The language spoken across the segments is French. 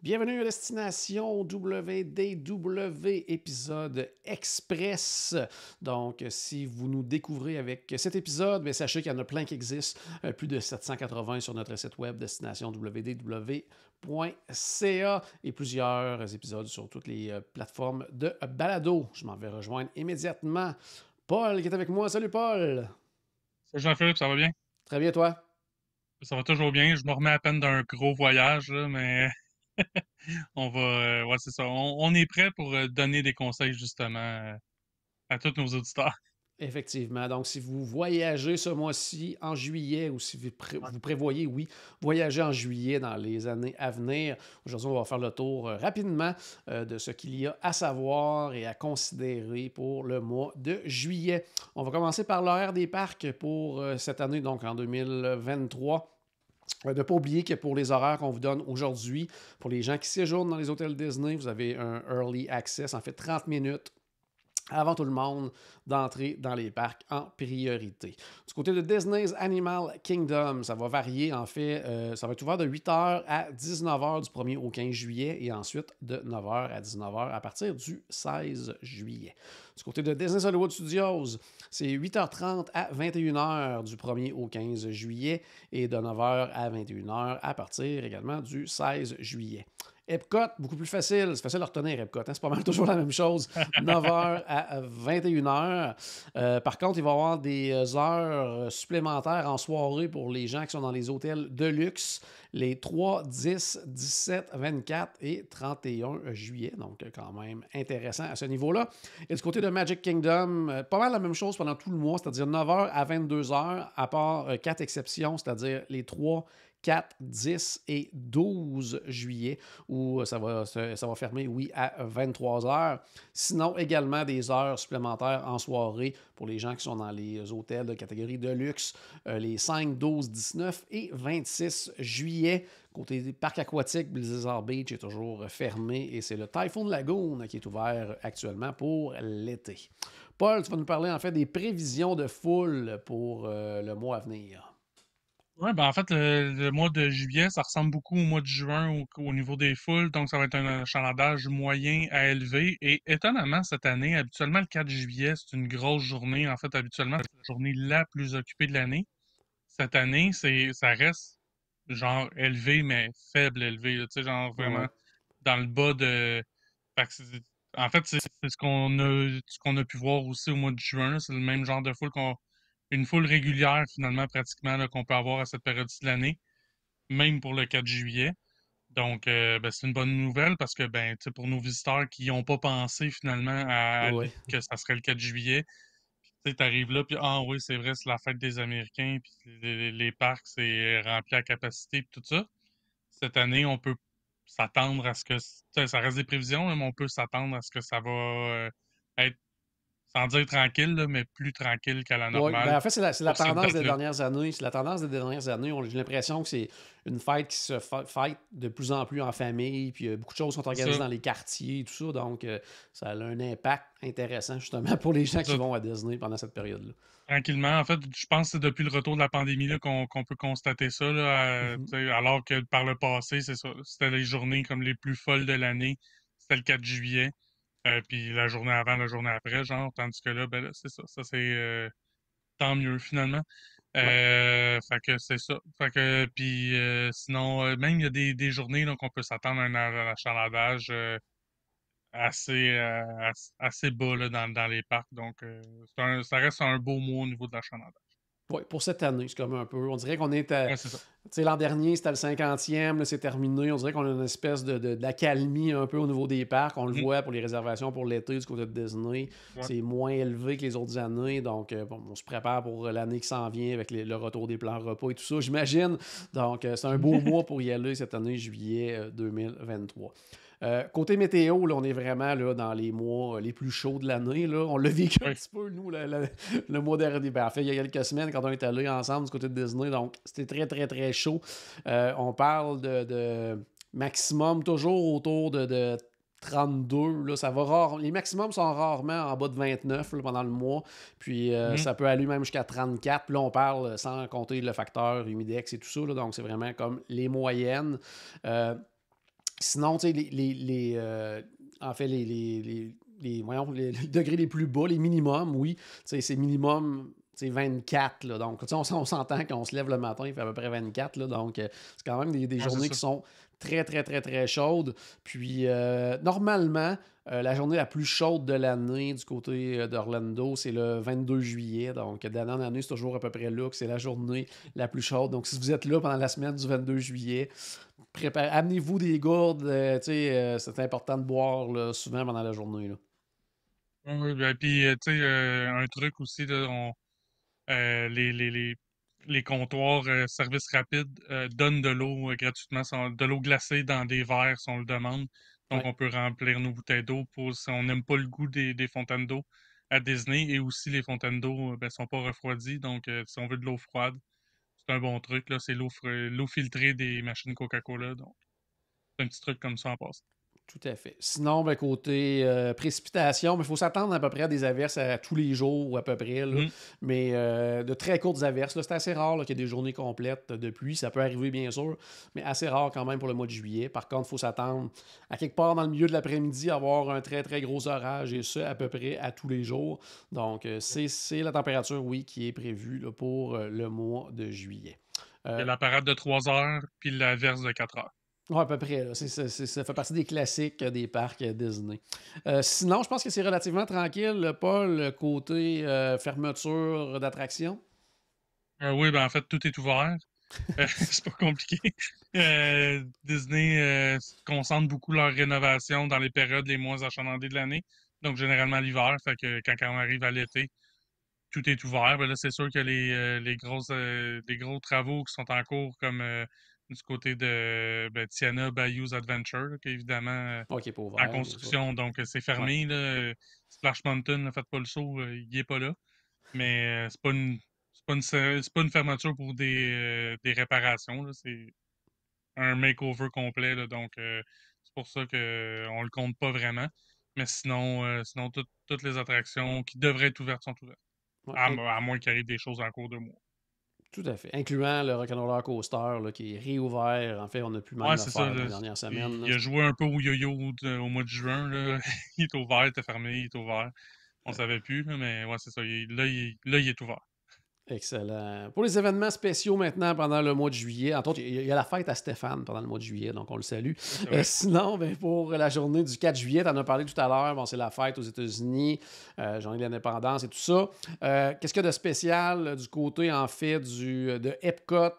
Bienvenue à Destination WDW, épisode express. Donc, si vous nous découvrez avec cet épisode, bien, sachez qu'il y en a plein qui existent, plus de 780 sur notre site web destinationwdw.ca et plusieurs épisodes sur toutes les plateformes de balado. Je m'en vais rejoindre immédiatement Paul qui est avec moi. Salut Paul! Salut Jean-Philippe, ça va bien? Très bien toi? Ça va toujours bien. Je me remets à peine d'un gros voyage, là, mais on va. Ouais, c'est ça. On est prêt pour donner des conseils, justement, à tous nos auditeurs. Effectivement. Donc, si vous voyagez ce mois-ci en juillet ou si vous prévoyez, oui, voyager en juillet dans les années à venir, aujourd'hui, on va faire le tour rapidement de ce qu'il y a à savoir et à considérer pour le mois de juillet. On va commencer par l'horaire des parcs pour cette année, donc en 2023. De ne pas oublier que pour les horaires qu'on vous donne aujourd'hui, pour les gens qui séjournent dans les hôtels Disney, vous avez un early access, en fait 30 minutes avant tout le monde d'entrer dans les parcs en priorité. Du côté de Disney's Animal Kingdom, ça va varier en fait. Ça va être ouvert de 8h à 19h du 1er au 15 juillet et ensuite de 9h à 19h à partir du 16 juillet. Du côté de Disney's Hollywood Studios, c'est 8h30 à 21h du 1er au 15 juillet et de 9h à 21h à partir également du 16 juillet. Epcot, beaucoup plus facile. C'est facile à retenir, Epcot. Hein? C'est pas mal toujours la même chose. 9h à 21h. Par contre, il va y avoir des heures supplémentaires en soirée pour les gens qui sont dans les hôtels de luxe les 3, 10, 17, 24 et 31 juillet. Donc, quand même intéressant à ce niveau-là. Et du côté de Magic Kingdom, pas mal la même chose pendant tout le mois, c'est-à-dire 9h à 22h, à part 4 exceptions, c'est-à-dire les 3, 4, 10 et 12 juillet, où ça va fermer, oui, à 23 heures. Sinon, également des heures supplémentaires en soirée pour les gens qui sont dans les hôtels de catégorie de luxe, les 5, 12, 19 et 26 juillet. Côté des parcs aquatiques, Blizzard Beach est toujours fermé et c'est le Typhoon Lagoon qui est ouvert actuellement pour l'été. Paul, tu vas nous parler en fait des prévisions de foule pour le mois à venir. Ouais, ben en fait, le mois de juillet, ça ressemble beaucoup au mois de juin au niveau des foules, donc ça va être un achalandage moyen à élevé. Et étonnamment, cette année, habituellement, le 4 juillet, c'est une grosse journée. En fait, habituellement, c'est la journée la plus occupée de l'année. Cette année, ça reste genre élevé, mais faible élevé, là, tu sais, genre vraiment Ouais. dans le bas de. Fait que en fait, c'est ce qu'on a pu voir aussi au mois de juin. C'est le même genre de foule une foule régulière finalement pratiquement là, qu'on peut avoir à cette période de l'année, même pour le 4 juillet. Donc, ben, c'est une bonne nouvelle parce que ben, tu sais, pour nos visiteurs qui n'ont pas pensé finalement Ouais. que ça serait le 4 juillet, tu sais, t'arrives là, puis ah oui, c'est vrai, c'est la fête des Américains, puis les parcs, c'est rempli à capacité, puis tout ça. Cette année, on peut s'attendre à ce que, tu sais, ça reste des prévisions, là, mais on peut s'attendre à ce que ça va être, sans dire tranquille, là, mais plus tranquille qu'à la Oui, ben normale en fait, c'est la pour cette tendance des date-là. dernières années. C'est la tendance des dernières années. J'ai l'impression que c'est une fête qui se fête de plus en plus en famille, puis beaucoup de choses sont C'est organisées ça. dans les quartiers et tout ça. Donc, ça a un impact intéressant justement pour les gens C'est qui ça. vont à Disney pendant cette période-là. Tranquillement. En fait, je pense que c'est depuis le retour de la pandémie là, qu'on peut constater ça. Là, Mhm. tu sais, alors que par le passé, c'est ça. C'était les journées comme les plus folles de l'année. C'était le 4 juillet. Puis la journée avant, la journée après, genre. Tandis que là, ben là, c'est ça. Ça, c'est tant mieux finalement. Ouais. Fait que c'est ça. Fait que puis sinon, même il y a des journées là, qu'on peut s'attendre à un achalandage assez bas là, dans les parcs. Donc, ça reste un beau mois au niveau de l'achalandage. Oui, pour cette année, c'est comme un peu. On dirait qu'on est à. Ouais, c'est ça. Tu sais, l'an dernier, c'était le 50e, là, c'est terminé. On dirait qu'on a une espèce d'accalmie un peu au niveau des parcs. On le Mhm. voit pour les réservations pour l'été du côté de Disney. Ouais. C'est moins élevé que les autres années. Donc, bon, on se prépare pour l'année qui s'en vient avec le retour des plans repas et tout ça, j'imagine. Donc, c'est un beau mois pour y aller cette année, juillet 2023. Côté météo, là, on est vraiment là, dans les mois les plus chauds de l'année. Là. On l'a vécu un Oui. petit peu, nous, le mois dernier. Ben, en fait, il y a quelques semaines, quand on est allés ensemble du côté de Disney. Donc, c'était très, très, très chaud. On parle de maximum toujours autour de 32. Là, ça va les maximums sont rarement en bas de 29 là, pendant le mois. Puis Mhm. ça peut aller même jusqu'à 34. Puis là, on parle sans compter le facteur humidex et tout ça. Là, donc, c'est vraiment comme les moyennes. Euh, Sinon, tu sais, en fait, voyons, les degrés les plus bas, les minimums, oui, tu sais, c'est minimum, tu sais, 24, là. Donc, tu sais, on s'entend qu'on se lève le matin, il fait à peu près 24, là. Donc, c'est quand même des Ouais, c'est journées ça. qui sont très, très, très, très chaudes. Puis, normalement, la journée la plus chaude de l'année du côté d'Orlando, c'est le 22 juillet. Donc, d'année en année, c'est toujours à peu près là que c'est la journée la plus chaude. Donc, si vous êtes là pendant la semaine du 22 juillet, amenez-vous des gourdes. Tu sais, c'est important de boire là, souvent pendant la journée. Là. Ouais, ouais, ben, puis, tu sais, un truc aussi, là, les, les, les, les comptoirs services rapides donnent de l'eau gratuitement, de l'eau glacée dans des verres si on le demande. Donc, Ouais, on peut remplir nos bouteilles d'eau pour si on n'aime pas le goût des fontaines d'eau à Disney. Et aussi, les fontaines d'eau ben, sont pas refroidies. Donc, si on veut de l'eau froide, c'est un bon truc. Là, c'est l'eau filtrée des machines Coca-Cola. Donc, c'est un petit truc comme ça en passe. tout à fait. Sinon, ben, côté précipitation, il faut s'attendre à peu près à des averses à tous les jours ou à peu près. Là. Mhm. Mais de très courtes averses. Là, c'est assez rare là, qu'il y ait des journées complètes de pluie. Ça peut arriver, bien sûr, mais assez rare quand même pour le mois de juillet. Par contre, il faut s'attendre à quelque part dans le milieu de l'après-midi à avoir un très, très gros orage et ça à peu près à tous les jours. Donc, c'est la température, oui, qui est prévue là, pour le mois de juillet. Il y Euh, a la parade de 3 heures, puis la verse de 4 heures. Ouais, à peu près. Là. Ça fait partie des classiques des parcs Disney. Sinon, je pense que c'est relativement tranquille, Paul, côté fermeture d'attraction. Oui, ben en fait, tout est ouvert. C'est pas compliqué. Disney concentre beaucoup leur rénovation dans les périodes les moins achalandées de l'année. Donc, généralement l'hiver. Fait que quand on arrive à l'été, tout est ouvert. Ben là, c'est sûr que les gros travaux qui sont en cours, comme du côté de ben, Tiana Bayou's Adventure, là, qui est évidemment OK, pas en ouvert, bien sûr. construction. Donc, c'est Ouais. fermé. Là. Splash Mountain, ne faites pas le saut, il est pas là. Mais c'est pas une fermeture pour des réparations, là. C'est un makeover complet, là. Donc, c'est pour ça qu'on le compte pas vraiment. Mais sinon toutes les attractions qui devraient être ouvertes sont ouvertes. Ouais, À moins qu'il arrive des choses en cours de mois. tout à fait. Incluant le Rock'n'Roller Coaster là, qui est réouvert. En fait, on a pu même Ouais, le c'est ça, faire dans là. les dernières semaines. Il Là. a joué un peu au yo-yo au mois de juin, là. Il est ouvert, il était fermé, il est ouvert. On savait plus, là, mais ouais, c'est ça. Là, il est ouvert. Excellent. Pour les événements spéciaux maintenant pendant le mois de juillet, entre autres, il y a la fête à Stéphane pendant le mois de juillet, donc on le salue. Ça, c'est vrai. Sinon, ben, pour la journée du 4 juillet, tu en as parlé tout à l'heure, bon, c'est la fête aux États-Unis, journée de l'indépendance et tout ça. Qu'est-ce qu'il y a de spécial du côté, en fait, de Epcot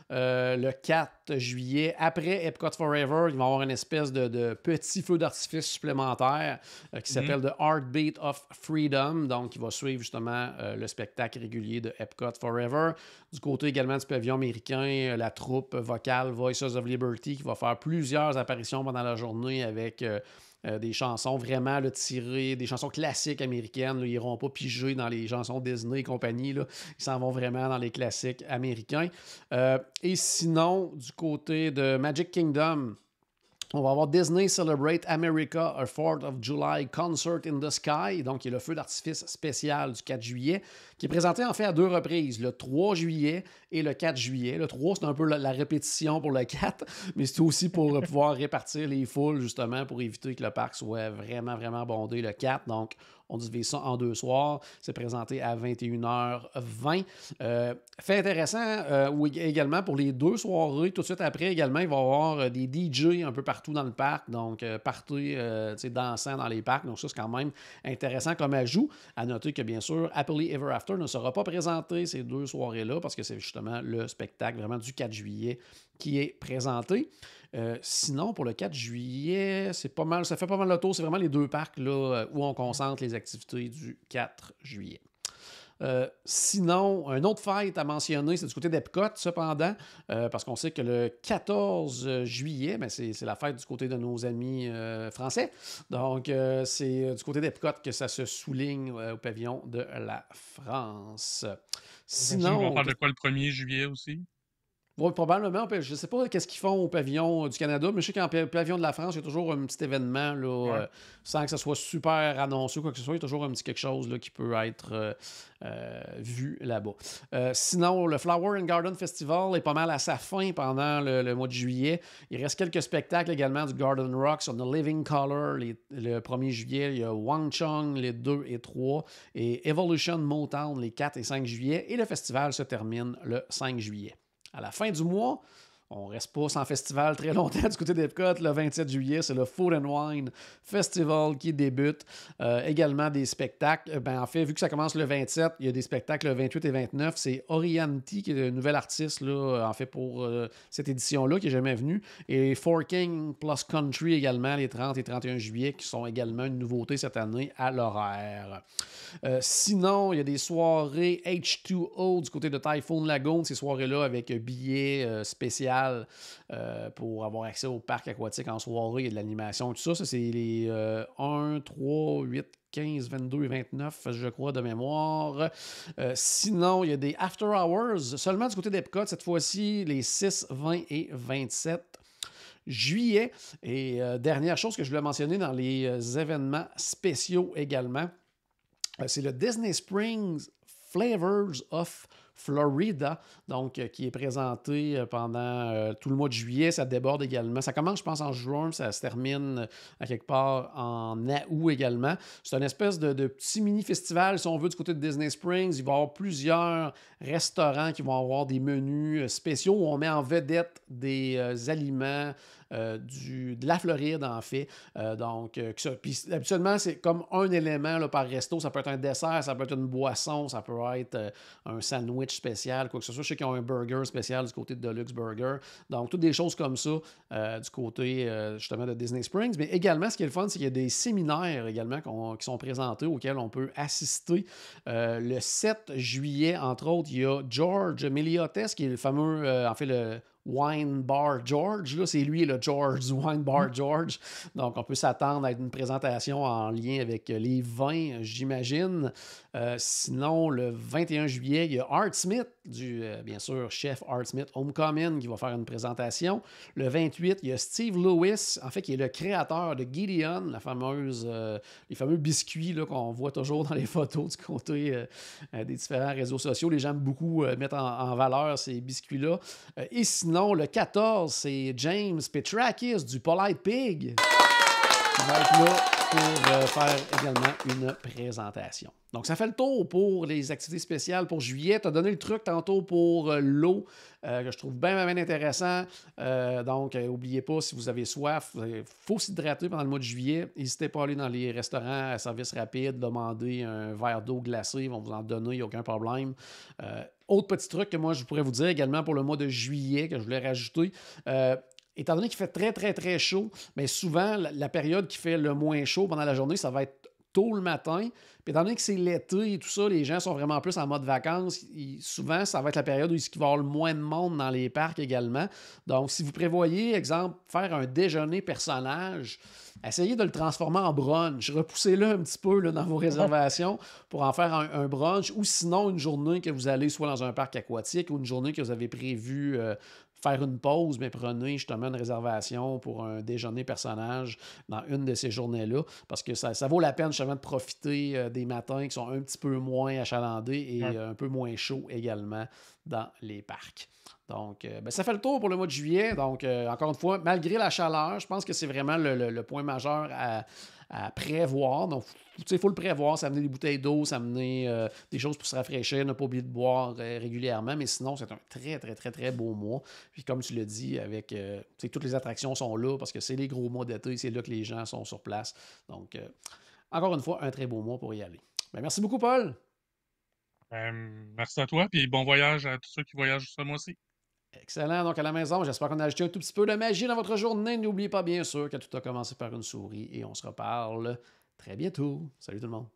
le 4 juillet? Après Epcot Forever, il va y avoir une espèce de petit feu d'artifice supplémentaire qui Mhm. s'appelle The Heartbeat of Freedom, donc qui va suivre justement le spectacle régulier de Epcot Forever. Du côté également du pavillon américain, la troupe vocale Voices of Liberty qui va faire plusieurs apparitions pendant la journée avec des chansons vraiment là, tirées, des chansons classiques américaines. Là, ils n'iront pas piger dans les chansons Disney et compagnie. Là. Ils s'en vont vraiment dans les classiques américains. Et sinon, du côté de Magic Kingdom, on va avoir Disney Celebrate America, a 4th of July Concert in the Sky, donc qui est le feu d'artifice spécial du 4 juillet, qui est présenté en fait à deux reprises, le 3 juillet et le 4 juillet. Le 3, c'est un peu la répétition pour le 4, mais c'est aussi pour pouvoir répartir les foules, justement, pour éviter que le parc soit vraiment, vraiment bondé le 4. Donc, on divise ça en deux soirs. C'est présenté à 21h20. Fait intéressant également pour les deux soirées, tout de suite après également, il va y avoir des DJ un peu partout dans le parc, donc party dansant dans les parcs. Donc ça, c'est quand même intéressant comme ajout. À noter que bien sûr, Happily Ever After ne sera pas présenté ces deux soirées-là parce que c'est justement le spectacle vraiment du 4 juillet qui est présenté. Sinon, pour le 4 juillet, c'est pas mal, ça fait pas mal le tour. C'est vraiment les deux parcs là, où on concentre les activités du 4 juillet. Sinon, un autre fête à mentionner, c'est du côté d'Epcot, cependant, parce qu'on sait que le 14 juillet, ben c'est la fête du côté de nos amis français. Donc, c'est du côté d'Epcot que ça se souligne au pavillon de la France. J'imagine qu'ils vont Sinon, faire de quoi le 1er juillet aussi? Ouais, probablement. Je ne sais pas qu'est-ce qu'ils font au pavillon du Canada, mais je sais qu'en pavillon de la France, il y a toujours un petit événement, là, Ouais. sans que ça soit super annoncé ou quoi que ce soit. Il y a toujours un petit quelque chose là, qui peut être vu là-bas. Sinon, le Flower and Garden Festival est pas mal à sa fin pendant le mois de juillet. Il reste quelques spectacles également du Garden Rocks. On a Living Color le 1er juillet. Il y a Wang Chung les 2 et 3 et Evolution Motown les 4 et 5 juillet. Et le festival se termine le 5 juillet. À la fin du mois, on ne reste pas sans festival très longtemps du côté d'Epcot. Le 27 juillet, c'est le Food and Wine Festival qui débute. Également des spectacles. En fait, vu que ça commence le 27, il y a des spectacles le 28 et 29. C'est Orianti qui est le nouvel artiste là, en fait pour cette édition-là qui n'est jamais venu. Et Forking Plus Country également les 30 et 31 juillet qui sont également une nouveauté cette année à l'horaire. Sinon, il y a des soirées H2O du côté de Typhoon Lagoon. Ces soirées-là avec billets spéciaux pour avoir accès au parc aquatique en soirée et de l'animation, tout ça. Ça, c'est les 1, 3, 8, 15, 22 et 29, je crois, de mémoire. Sinon, il y a des After Hours, seulement du côté d'Epcot, cette fois-ci, les 6, 20 et 27 juillet. Et dernière chose que je voulais mentionner dans les événements spéciaux également, c'est le Disney Springs Flavors of Florida, donc qui est présenté pendant tout le mois de juillet. Ça déborde également. Ça commence, je pense, en juin, ça se termine à quelque part en août également. C'est une espèce de petit mini-festival, si on veut, du côté de Disney Springs. Il va y avoir plusieurs restaurants qui vont avoir des menus spéciaux où on met en vedette des aliments de la Floride, en fait. Puis habituellement, c'est comme un élément là, par resto. Ça peut être un dessert, ça peut être une boisson, ça peut être un sandwich spécial, quoi que ce soit. Je sais qu'ils ont un burger spécial du côté de Deluxe Burger. Donc, toutes des choses comme ça du côté, justement, de Disney Springs. Mais également, ce qui est le fun, c'est qu'il y a des séminaires également qui sont présentés auxquels on peut assister. Le 7 juillet, entre autres, il y a George Meliotes, qui est le fameux, en fait, le Wine Bar George, là, c'est lui le George du Wine Bar George. Donc, on peut s'attendre à une présentation en lien avec les vins, j'imagine. Sinon, le 21 juillet, il y a Art Smith, bien sûr, chef Art Smith Homecoming, qui va faire une présentation. Le 28, il y a Steve Lewis, en fait, qui est le créateur de Gideon, les fameux biscuits là, qu'on voit toujours dans les photos du côté des différents réseaux sociaux. Les gens aiment beaucoup mettre en valeur ces biscuits-là. Et sinon, le 14, c'est James Petrakis du Polite Pig qui va être là pour faire également une présentation. Donc, ça fait le tour pour les activités spéciales pour juillet. Tu as donné le truc tantôt pour l'eau, que je trouve bien intéressant. Donc, n'oubliez pas, si vous avez soif, il faut s'hydrater pendant le mois de juillet. N'hésitez pas à aller dans les restaurants à service rapide, demander un verre d'eau glacée. Ils vont vous en donner, il n'y a aucun problème. Autre petit truc que moi, je pourrais vous dire également pour le mois de juillet, que je voulais rajouter. Étant donné qu'il fait très chaud, mais souvent, la période qui fait le moins chaud pendant la journée, ça va être tôt le matin. Puis étant donné que c'est l'été et tout ça, les gens sont vraiment plus en mode vacances. Souvent, ça va être la période où il va y avoir le moins de monde dans les parcs également. Donc, si vous prévoyez, exemple, faire un déjeuner personnage, essayez de le transformer en brunch. Repoussez-le un petit peu là, dans vos réservations pour en faire un brunch ou sinon une journée que vous allez soit dans un parc aquatique ou une journée que vous avez prévu faire une pause, mais prenez justement une réservation pour un déjeuner personnage dans une de ces journées-là, parce que ça vaut la peine justement de profiter des matins qui sont un petit peu moins achalandés et un peu moins chauds également dans les parcs. Donc, ça fait le tour pour le mois de juillet. Donc, encore une fois, malgré la chaleur, je pense que c'est vraiment le point majeur à prévoir. Donc, il faut le prévoir, s'amener des bouteilles d'eau, s'amener des choses pour se rafraîchir, ne pas oublier de boire régulièrement, mais sinon, c'est un très beau mois. Puis comme tu l'as dit, avec toutes les attractions sont là parce que c'est les gros mois d'été, c'est là que les gens sont sur place. Donc, encore une fois, un très beau mois pour y aller. Ben, merci beaucoup, Paul. Merci à toi, puis bon voyage à tous ceux qui voyagent ce mois-ci. Excellent. Donc, à la maison, j'espère qu'on a ajouté un tout petit peu de magie dans votre journée. N'oubliez pas, bien sûr, que tout a commencé par une souris et on se reparle très bientôt. Salut tout le monde.